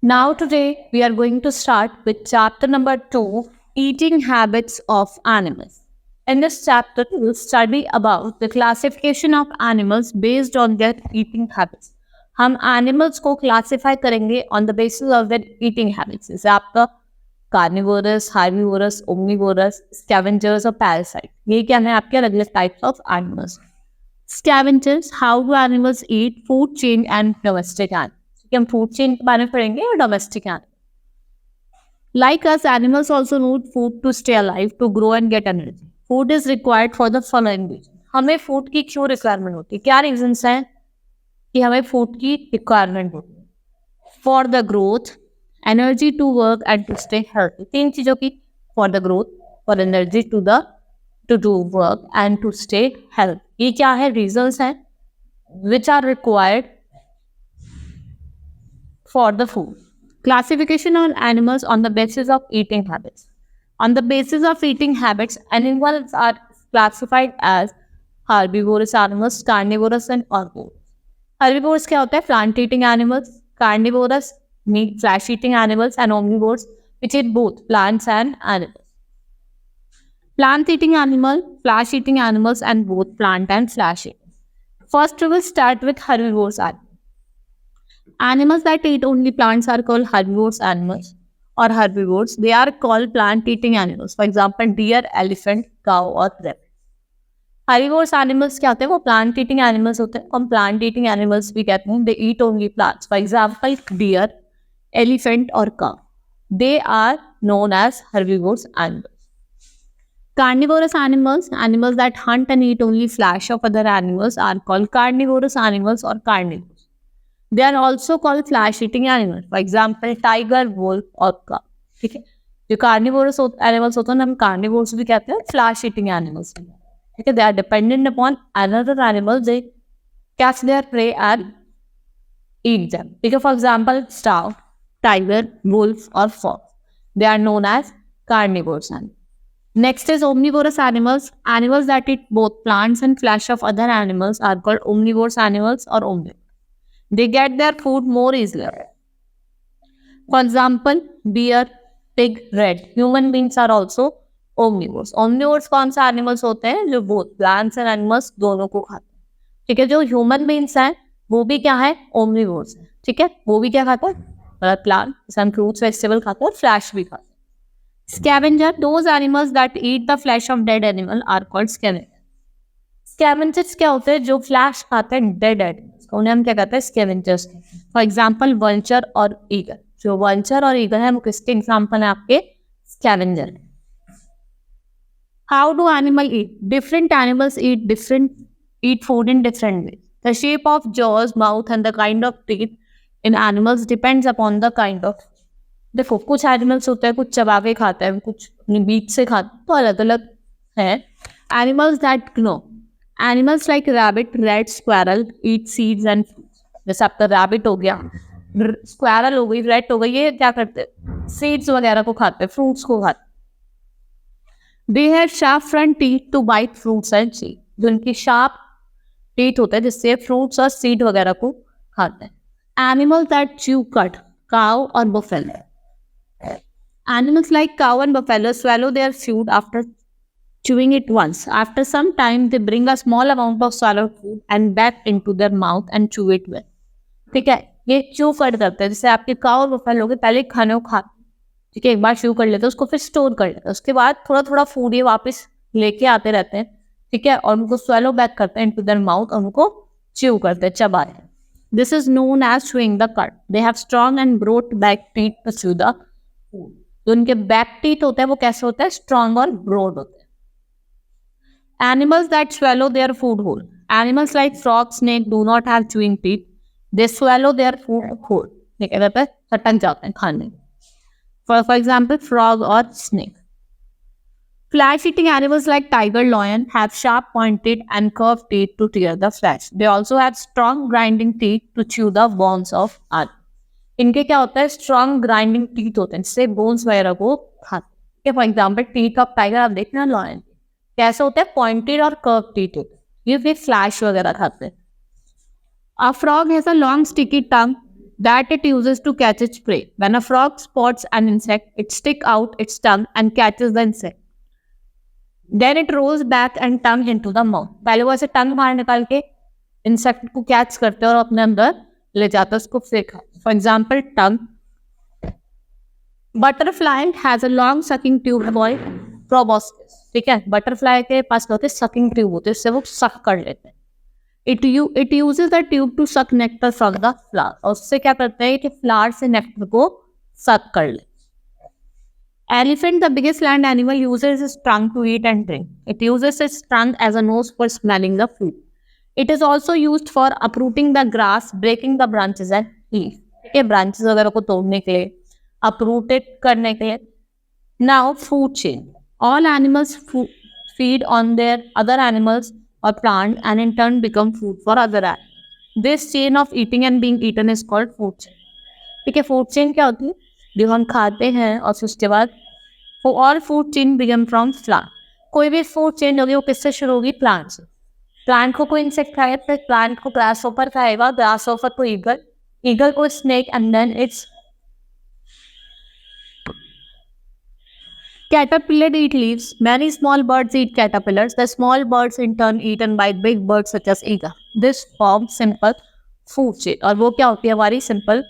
Now today we are going to start with chapter number 2, Eating Habits of Animals. In this chapter, we will study about the classification of animals based on their eating habits. हम animals को classify करेंगे on the basis of their eating habits. जैसे आपका carnivorous, herbivorous, omnivorous, scavengers और parasite. ये क्या है आपके अलग अलग types of animals. Scavengers, how do animals eat, food chain and domestic animals. हम फूड चेन के बारे में पढ़ेंगे और domestic animal. Like us animals also need food to stay alive, to grow and get energy. Food is required for the following reason. हमें food की क्यों requirement होती है? क्या रीजंस हैं कि हमें फूड की रिक्वायरमेंट होती है? For the growth, energy to work and to stay healthy. तीन चीजों की, for the growth, for energy to do work and to stay health. ये क्या है? रीजंस हैं which are required for the food. Classification on animals on the basis of eating habits. On the basis of eating habits, animals are classified as herbivorous animals, carnivorous and omnivorous. Herbivores क्या होता है? Plant eating animals. Carnivorous meat flesh eating animals, and omnivores which eat both plants and animals. Plant eating animal, flesh eating animals and both plant and flesh eating. First we will start with herbivorous animals. Animals that eat only plants are called herbivorous animals or herbivores. They are called plant-eating animals. For example, deer, elephant, cow or rabbit. Herbivorous animals क्या होते हैं? वो plant-eating animals होते हैं. हम plant-eating animals भी कहते हैं. They eat only plants. For example, deer, elephant or cow. They are known as herbivores animals. Carnivorous animals, animals that hunt and eat only flesh of other animals, are called carnivorous animals or carnivores. They are also called flesh-eating animals. For example, tiger, wolf और cow. ठीक है, जो carnivorous animals होते हैं हम carnivores भी कहते हैं, flesh-eating animals. ठीक है, they are dependent upon another animal. They catch their prey and eat them. ठीक है, for example, cow, tiger, wolf और fox. They are known as carnivores animals. Next is omnivorous animals. Animals that eat both plants and flesh of other animals are called omnivorous animals or omnivores. They get their food more easily. For example, deer, pig, rat. Human beings are also omnivores. Omnivores कौन सा animals होते हैं? जो both plants and animals दोनों को खाते हैं. ठीक है, जो human beings हैं वो भी क्या है? Omnivores हैं. ठीक है, वो भी क्या खाता है? मतलब plant, some fruits, vegetable खाते हैं और flesh भी खाते हैं. Scavenger, those animals that eat the flesh of dead animal are called scavengers. Scavengers क्या होते हैं? जो flesh खाते हैं dead animals, उन्हें हम क्या कहते हैं? स्कैवेंजर्स. फॉर एग्जाम्पल वल्चर और ईगल. जो वल्चर और ईगल है वो किसके एग्जाम्पल है? आपके scavenger. How do animal eat? Different animals eat food in different way. The shape of jaws, mouth and the kind of teeth in animals depends upon the kind of. देखो, कुछ animals होते हैं कुछ चबा के खाते हैं, कुछ अपनी बीच से खाते हैं, तो अलग अलग है. Animals that no, Animals like rabbit, rat, squirrel eat seeds and fruits. जैसे आपका rabbit हो गया, squirrel हो गई, rat हो गई, ये क्या करते हैं? Seeds वगैरह को खाते हैं, fruits को खाते हैं. They have sharp front teeth to bite fruits and seeds. जो उनकी sharp teeth होते हैं जिससे fruits और seed वगैरह को खाते हैं. Animals that chew cud, cow or buffalo. Animals like cow and buffalo swallow their food after chewing it once. After some time, they bring a small amount of swallowed food and back into their mouth and chew it well. ठीक है, ये chew कर करते हैं. जैसे आपके काऊ और buffalo के पहले खाने को खाते, ठीक है, एक बार chew कर लेते हैं, उसको फिर स्टोर कर लेते हैं, उसके बाद थोड़ा थोड़ा फूड ये वापस लेके आते रहते हैं. ठीक है, और उनको swallow back करते हैं into their mouth और उनको chew करते हैं, चबाते हैं. This is known as chewing the cud. They have strong and broad back teeth to chew the food. जो उनके back teeth होते हैं वो कैसे होते हैं? Strong और broad होते हैं. Animals that swallow their food whole. Animals like frog, snake do not have chewing teeth. They swallow their food whole. ठीक है, रहता है खटक जाते हैं खाने. For example, frog or snake. Flesh-eating animals like tiger, lion have sharp, pointed and curved teeth to tear the flesh. They also have strong grinding teeth to chew the bones of animals. इनके क्या होता है? Strong grinding teeth होते हैं जिससे bones वगैरह को खाते हैं. For example, teeth of tiger आप देखना, lion कैसे होते हैं? पॉइंटेड और कर्व टीथ होते हैं. ये फिर फ्लैश वगैरह खाते हैं. A frog has a long sticky tongue that it uses to catch its prey. When a frog spots an insect, it sticks out its tongue and catches the insect. Then it rolls back and tongue into the mouth. पहले वो ऐसे टंग बाहर निकाल के insect को catch करते हैं और अपने अंदर ले जाता है, उसको फेंका. For example tongue. Butterfly has a long sucking tube called proboscis. ठीक है, बटरफ्लाई के पास होते हैं सकिंग ट्यूब होते हैं, इससे वो सक कर लेते हैं. It uses the tube to suck nectar from the flower. और उससे क्या करते हैं कि फ्लावर से नेक्टर को सक कर ले. Elephant, the biggest land animal, uses its tongue to eat and drink. It uses its tongue as a nose for smelling the food. It is also used for uprooting the grass, breaking the branches and leaves. ये branches वगैरह को तोड़ने के लिए, uprooted करने के लिए. Now, food chain. All animals feed on their other animals or plant and in turn become food for other animals. This chain of eating and being eaten is called food chain. ठीक है, food chain क्या होती है? जो हम खाते हैं और उसके बाद all food chain begin from plant. कोई भी food chain होगी वो किससे शुरू होगी? प्लांट से. प्लांट को कोई इंसेक्ट खाएगा, फिर प्लांट को ग्रास होपर खाएगा, ग्रास होपर को ईगल, ईगल को snake and then it's caterpillar eat leaves. Many small birds eat caterpillars. The small birds in turn eaten by big birds such as eagle. This forms simple food chain. और वो क्या होती है? हमारी simple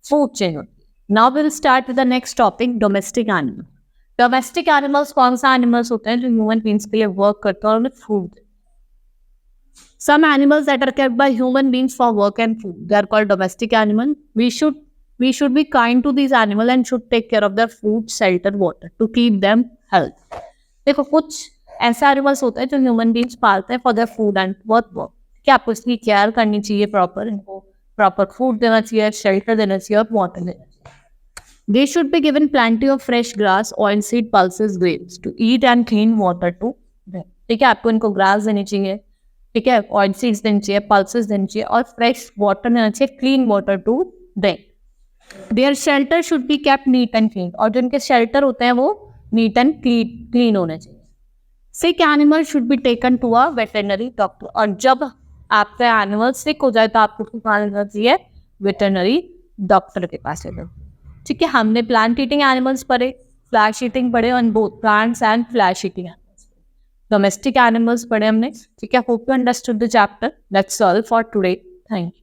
food chain होती है. Now we'll start with the next topic, domestic animal. Domestic animals कौन सा animals होते हैं जो human beings के लिए work करते हैं और उन्हें food. Some animals that are kept by human beings for work and food, they are called domestic animal. We should be kind to these animals and should take care of their food, shelter, water to keep them healthy. देखो कुछ ऐसे animals होते हैं जो human beings पालते हैं for their food and work. क्या आपको इसकी केयर करनी चाहिए, प्रॉपर इनको प्रॉपर फूड देना चाहिए, शेल्टर देना चाहिए और वाटर देना चाहिए. They should be given plenty of fresh grass, oilseed, pulses, grains to eat and clean water to drink. ठीक है, आपको इनको ग्रास देनी चाहिए, ठीक है, ऑयल सीड्स देनी चाहिए, पल्सेस देनी चाहिए और फ्रेश वाटर देना चाहिए, clean water to drink. Their shelter should be kept neat and clean. और जो इनके शेल्टर होते हैं वो नीट एंड क्लीन होने चाहिए. Sick animal should be taken to a veterinary doctor. और जब आपका एनिमल सिक हो जाए तो आपको कहाँ लेना चाहिए? वेटरनरी डॉक्टर के पास लेना. ठीक है, हमने प्लांट ईटिंग एनिमल्स पढ़े, फ्लैश ईटिंग पढ़े, on both plants and flesh eating animals. Domestic animals पढ़े हमने. ठीक है, hope you understood the chapter. That's all for today. Thank you.